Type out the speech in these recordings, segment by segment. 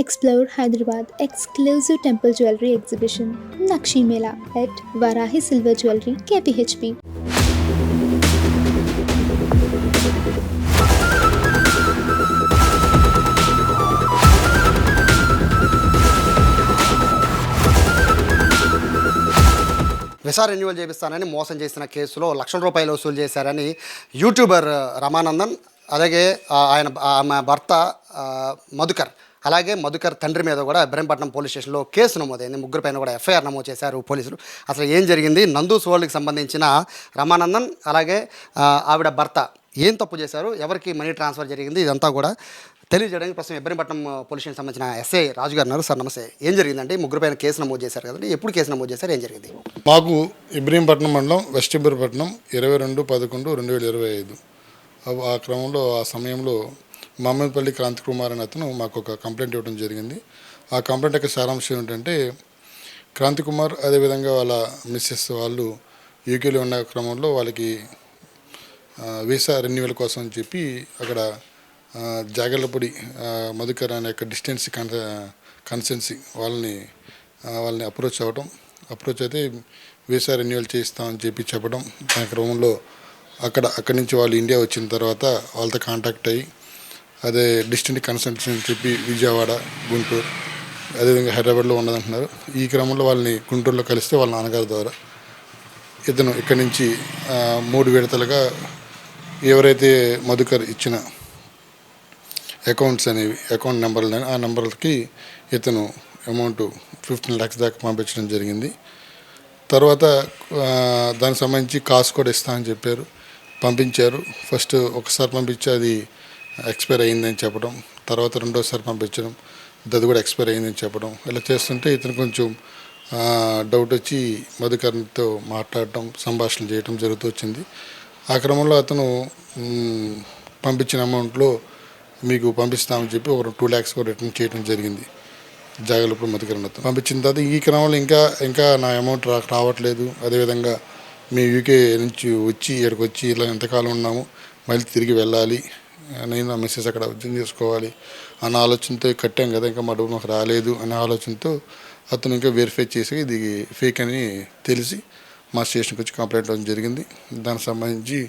Explore Hyderabad exclusive temple jewelry exhibition Nakshi Mela at Varahi Silver Jewelry KPHP. Visa renewal చేపిస్తానని మోసం చేసిన కేసులో లక్షల రూపాయలు వసూలు చేశారని యూట్యూబర్ రమానందన్ అలాగే ఆమె భర్త మధుకర్ అలాగే మధుకర్ తండ్రి మీద కూడా ఇబ్రహీంపట్నం పోలీస్ స్టేషన్లో కేసు నమోదైంది. ముగ్గురు పైన కూడా ఎఫ్ఐఆర్ నమోదు చేశారు పోలీసులు. అసలు ఏం జరిగింది, నందూస్ వరల్డ్కి సంబంధించిన రమానందన్ అలాగే ఆవిడ భర్త ఏం తప్పు చేశారు, ఎవరికి మనీ ట్రాన్స్ఫర్ జరిగింది, ఇదంతా కూడా తెలియజేయడానికి ప్రస్తుతం ఇబ్రహీంపట్నం పోలీస్ స్టేషన్ సంబంధించిన ఎస్ఐ రాజు గారు ఉన్నారు. సార్ నమస్తే. ఏం జరిగిందంటే ముగ్గురు పైన కేసు నమోదు చేశారు కదండి, ఎప్పుడు కేసు నమోదు చేశారు, ఏం జరిగింది? మాకు ఇబ్రహీంపట్నం మండలం వెస్ట్ ఇబ్రహీంపట్నం 22/11/2025 ఆ క్రమంలో ఆ సమయంలో మహమ్మద్పల్లి క్రాంతికుమార్ అనే అతను మాకు ఒక కంప్లైంట్ ఇవ్వడం జరిగింది. ఆ కంప్లైంట్ యొక్క సారాంశం ఏంటంటే, క్రాంతికుమార్ అదేవిధంగా వాళ్ళ మిస్సెస్ వాళ్ళు యూకేలో ఉన్న క్రమంలో వాళ్ళకి వీసా రెన్యువల్ కోసం అని చెప్పి అక్కడ జాగర్లపూడి మధుకర్ అనే యొక్క డిస్టెన్స్ కన్సెన్సీ వాళ్ళని అప్రోచ్ అయితే వీసా రెన్యువల్ చేయిస్తామని చెప్పి చెప్పడం. దాని క్రమంలో అక్కడి నుంచి వాళ్ళు ఇండియా వచ్చిన తర్వాత వాళ్ళతో కాంటాక్ట్ అయ్యి అదే డిస్టెంట్ కన్సల్టెన్సీ అని చెప్పి విజయవాడ, గుంటూరు, అదేవిధంగా హైదరాబాద్లో ఉన్నదంటున్నారు. ఈ క్రమంలో వాళ్ళని గుంటూరులో కలిస్తే వాళ్ళ నాన్నగారి ద్వారా ఇతను ఇక్కడి నుంచి 3 విడతలుగా ఎవరైతే మధుకర్ ఇచ్చిన అకౌంట్స్ అనేవి అకౌంట్ నెంబర్లు ఆ నెంబర్లకి ఇతను అమౌంట్ 15 lakhs దాకా పంపించడం జరిగింది. తర్వాత దానికి సంబంధించి కాస్ట్ కూడా ఇస్తామని చెప్పారు, పంపించారు. ఫస్ట్ ఒకసారి పంపించి అది ఎక్స్పైర్ అయ్యిందని చెప్పడం, తర్వాత రెండోసారి పంపించడం, అది కూడా ఎక్స్పైర్ అయ్యిందని చెప్పడం. ఇలా చేస్తుంటే ఇతను కొంచెం డౌట్ వచ్చి మధుకర్తో మాట్లాడటం, సంభాషణ చేయడం జరుగుతూ వచ్చింది. ఆ క్రమంలో అతను పంపించిన అమౌంట్లో మీకు పంపిస్తామని చెప్పి ఒక 2 lakhs కూడా రిటర్న్ చేయడం జరిగింది జాగర్లపూడి మధుకర్ పంపించిన తర్వాత ఈ క్రమంలో ఇంకా నా అమౌంట్ రావట్లేదు, అదేవిధంగా మేము యూకే నుంచి ఇక్కడికి వచ్చి ఇలా ఎంతకాలం ఉన్నాము, మళ్ళీ తిరిగి వెళ్ళాలి, నేను నా మిస్సెస్ అక్కడ ఉద్యోగం చేసుకోవాలి అన్న ఆలోచనతో కట్టాం కదా, ఇంకా మా డబ్బు మాకు రాలేదు అనే ఆలోచనతో అతను ఇంకా వెరిఫై చేసి ఇది ఫేక్ అని తెలిసి మా స్టేషన్కి వచ్చి కంప్లైంట్ ఇవ్వడం జరిగింది. దానికి సంబంధించి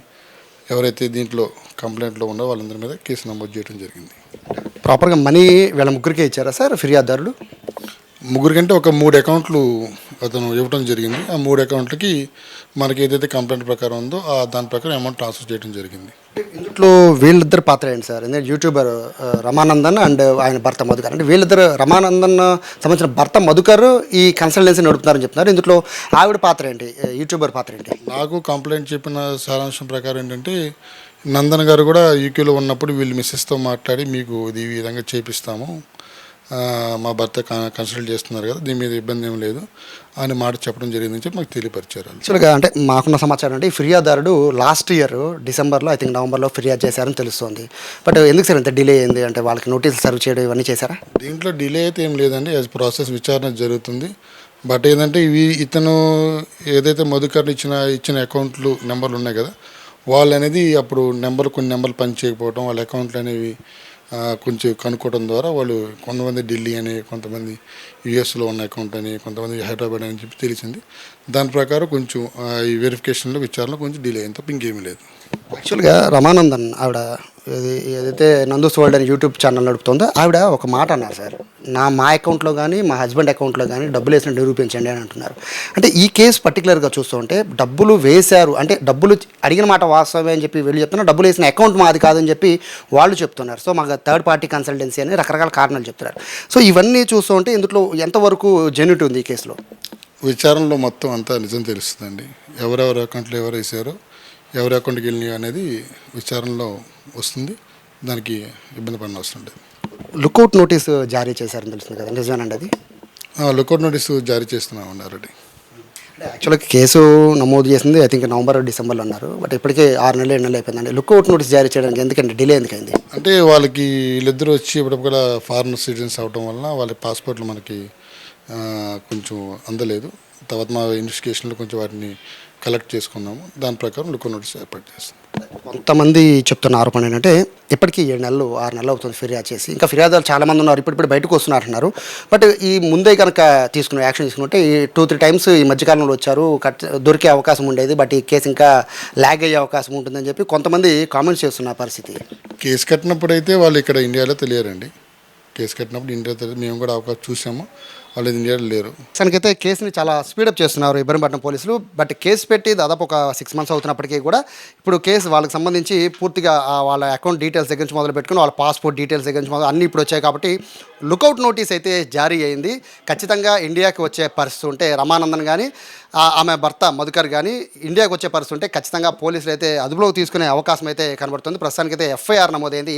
ఎవరైతే దీంట్లో కంప్లైంట్లో ఉన్నారో వాళ్ళందరి మీద కేసు నమోదు చేయడం జరిగింది. ప్రాపర్గా మనీ వీళ్ళ ముగ్గురికే ఇచ్చారా సార్ ఫిర్యాదుదారులు? ముగ్గురికంటే ఒక 3 అకౌంట్లు అతను ఇవ్వడం జరిగింది. ఆ 3 అకౌంట్లకి మనకి ఏదైతే కంప్లైంట్ ప్రకారం ఉందో దాని ప్రకారం అమౌంట్ ట్రాన్స్ఫర్ చేయడం జరిగింది. ఇంట్లో వీళ్ళిద్దరు పాత్ర ఏంటి సార్? ఎందుకంటే యూట్యూబర్ రమానందన్ అండ్ ఆయన భర్త మధుకర్, అంటే వీళ్ళిద్దరు రమానందన్ సంబంధించిన భర్త మధుకర్ ఈ కన్సల్టెన్సీ నడుపుతున్నారని చెప్తున్నారు. ఇందులో ఆవిడ పాత్ర ఏంటి, యూట్యూబర్ పాత్ర ఏంటి? నాకు కంప్లైంట్ చెప్పిన సారాంశం ప్రకారం ఏంటంటే, నందన్ గారు కూడా యూకేలో ఉన్నప్పుడు వీళ్ళు మిస్సెస్తో మాట్లాడి మీకు ఇది ఈ విధంగా చేపిస్తాము, మా భర్త కన్సల్ట్ చేస్తున్నారు కదా, దీని మీద ఇబ్బంది ఏం లేదు అని మాట చెప్పడం జరిగిందని చెప్పి మాకు తెలియపరిచారు. యాక్చువల్గా అంటే మాకున్న సమాచారం అంటే ఈ ఫిర్యాదుదారుడు లాస్ట్ ఇయర్ డిసెంబర్లో ఐ థింక్ నవంబర్లో ఫిర్యాదు చేశారని తెలుస్తుంది. బట్ ఎందుకు సార్ ఇంత డిలే అయింది? అంటే వాళ్ళకి నోటీసులు సర్వ్ చేయడం ఇవన్నీ చేశారా? దీంట్లో డిలే అయితే ఏం లేదండి, యాజ్ ప్రాసెస్ విచారణ జరుగుతుంది. బట్ ఏంటంటే ఇతను ఏదైతే మధుకర్లు ఇచ్చిన అకౌంట్లు నెంబర్లు ఉన్నాయి కదా, వాళ్ళు అనేది అప్పుడు కొన్ని నెంబర్లు పని చేయకపోవడం, వాళ్ళ అకౌంట్లు అనేవి కొంచెం కనుక్కోవడం ద్వారా వాళ్ళు కొంతమంది ఢిల్లీ అని, కొంతమంది యుఎస్లో ఉన్న అకౌంట్ అని, కొంతమంది హైదరాబాద్ అని చెప్పి తెలిసింది. దాని ప్రకారం కొంచెం ఈ వెరిఫికేషన్లో విచారణలో కొంచెం డిలే అయింది తప్ప ఇంకేమీ లేదు. యాక్చువల్గా రమానందన్ ఆవిడ ఏదైతే నందూస్ వరల్డ్ అని యూట్యూబ్ ఛానల్ నడుపుతుందో ఆవిడ ఒక మాట అన్నారు సార్, మా అకౌంట్లో కానీ మా హస్బెండ్ అకౌంట్లో కానీ డబ్బులు వేసిన నిరూపించండి అని అంటున్నారు. అంటే ఈ కేసు పర్టికులర్గా చూస్తుంటే డబ్బులు వేశారు అంటే డబ్బులు అడిగిన మాట వాస్తవమే అని చెప్పి వీళ్ళు చెప్తున్నారు, డబ్బులు వేసిన అకౌంట్ మాది కాదని చెప్పి వాళ్ళు చెప్తున్నారు. సో మాకు థర్డ్ పార్టీ కన్సల్టెన్సీ అని రకరకాల కారణాలు చెప్తున్నారు. సో ఇవన్నీ చూస్తుంటే ఇందులో ఎంతవరకు జెన్యూటీ ఉంది ఈ కేసులో? విచారణలో మొత్తం అంతా నిజం తెలుస్తుందండి. ఎవరెవరి అకౌంట్లో ఎవరు వేసారో, ఎవరి అకౌంట్కి వెళ్ళినాయి అనేది విచారణలో వస్తుంది. దానికి ఇబ్బంది పడిన అవసరం లేదు. లుకౌట్ నోటీసు జారీ చేశారని తెలుస్తుంది కదా, నిజమేనండి అది? లుకౌట్ నోటీసు జారీ చేస్తున్నామండి ఆల్రెడీ. యాక్చువల్గా కేసు నమోదు చేసింది ఐ థింక్ నవంబర్ డిసెంబర్లో అన్నారు, బట్ ఇప్పటికే 6 నెలలు 7 నెలలు అయిపోయిందండి. లుకౌట్ నోటీస్ జారీ చేయడానికి ఎందుకంటే డిలే ఎందుకైంది? అంటే వాళ్ళకి వీళ్ళిద్దరూ వచ్చి ఇప్పుడు కూడా ఫారిన్ సిటిజన్స్ అవడం వలన వాళ్ళ పాస్పోర్ట్లు మనకి కొంచెం అందలేదు. తర్వాత మా ఇన్వెస్టిగేషన్లో కొంచెం వాటిని కలెక్ట్ చేసుకున్నాము, దాని ప్రకారం లుకౌట్ నోటీస్ ఏర్పాటు చేస్తాం. కొంతమంది చెప్తున్న ఆరోపణ ఏంటంటే ఇప్పటికీ 7 నెలలు 6 నెలలు అవుతుంది ఫిర్యాదు చేసి, ఇంకా ఫిర్యాదులు చాలామంది ఉన్నారు, ఇప్పుడు బయటకు వస్తున్నారు అంటున్నారు. బట్ ఈ ముందే కనుక తీసుకున్న యాక్షన్ తీసుకుంటే ఈ 2-3 టైమ్స్ ఈ మధ్యకాలంలో వచ్చారు, దొరికే అవకాశం ఉండేది, బట్ ఈ కేసు ఇంకా ల్యాగ్ అయ్యే అవకాశం ఉంటుందని చెప్పి కొంతమంది కామెంట్స్ చేస్తున్న పరిస్థితి. కేసు కట్టినప్పుడు అయితే వాళ్ళు ఇక్కడ ఇండియాలో తెలియరండి. కేసు కట్టినప్పుడు ఇండియా తెలియదు, మేము కూడా అవకాశం చూసాము, వాళ్ళు ఇండియాలో లేరు. అయితే కేసుని చాలా స్పీడప్ చేస్తున్నారు ఇబ్రహీంపట్నం పోలీసులు. బట్ కేసు పెట్టి దాదాపు ఒక 6 months అవుతున్నప్పటికీ కూడా ఇప్పుడు కేసు వాళ్ళకి సంబంధించి పూర్తిగా వాళ్ళ అకౌంట్ డీటెయిల్స్ దగ్గర నుంచి మొదలు పెట్టుకుని వాళ్ళ పాస్పోర్ట్ డీటెయిల్స్ దగ్గర నుంచి అన్నీ ఇప్పుడు వచ్చాయి కాబట్టి లుకౌట్ నోటీస్ అయితే జారీ అయింది. ఖచ్చితంగా ఇండియాకి వచ్చే పరిస్థితి ఉంటే రమానందన్ కానీ ఆమె భర్త మధుకర్ కానీ ఇండియాకి వచ్చే పరిస్థితి ఉంటే ఖచ్చితంగా పోలీసులు అయితే అదుపులోకి తీసుకునే అవకాశం అయితే కనబడుతుంది. ప్రస్తుతానికైతే ఎఫ్ఐఆర్ నమోదైంది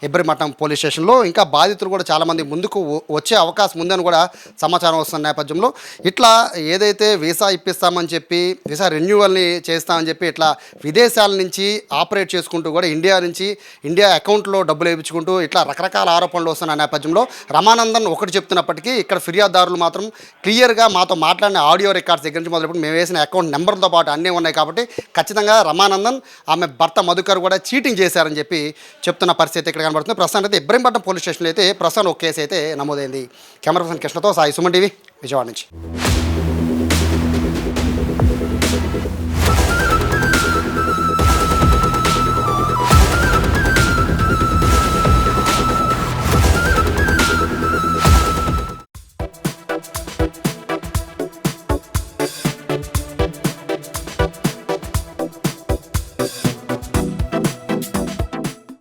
ఇబ్రహీంపట్నం పోలీస్ స్టేషన్లో. ఇంకా బాధితులు కూడా చాలామంది ముందుకు వచ్చే అవకాశం ఉందని కూడా సమాచారం వస్తున్న నేపథ్యంలో ఇట్లా ఏదైతే వీసా ఇప్పిస్తామని చెప్పి వీసా రెన్యువల్ని చేస్తామని చెప్పి ఇట్లా విదేశాల నుంచి ఆపరేట్ చేసుకుంటూ కూడా ఇండియా అకౌంట్లో డబ్బులు వేయించుకుంటూ ఇట్లా రకరకాల ఆరోపణలు వస్తున్న నేపథ్యంలో రమానందన్ ఒకటి చెప్తున్నప్పటికీ ఇక్కడ ఫిర్యాదుదారులు మాత్రం క్లియర్గా మాతో మాట్లాడిన ఆడియో రికార్డ్స్ దగ్గర నుంచి మొదలుపెట్టి మేము వేసిన అకౌంట్ నెంబర్తో పాటు అన్నీ ఉన్నాయి కాబట్టి ఖచ్చితంగా రమానందన్ ఆమె భర్త మధుకర్ కూడా చీటింగ్ చేశారని చెప్పి చెప్తున్న పరిస్థితి ఇక్కడ కనబడుతుంది. ప్రస్తుతం అయితే ఇబ్రహీంపట్నం పోలీస్ స్టేషన్లో అయితే ప్రస్తుతం ఒక కేసు అయితే నమోదైంది. కెమెరా పర్సన్ కృష్ణతో సాయి, సుమన్ టీవీ, విజయవాడ నుంచి.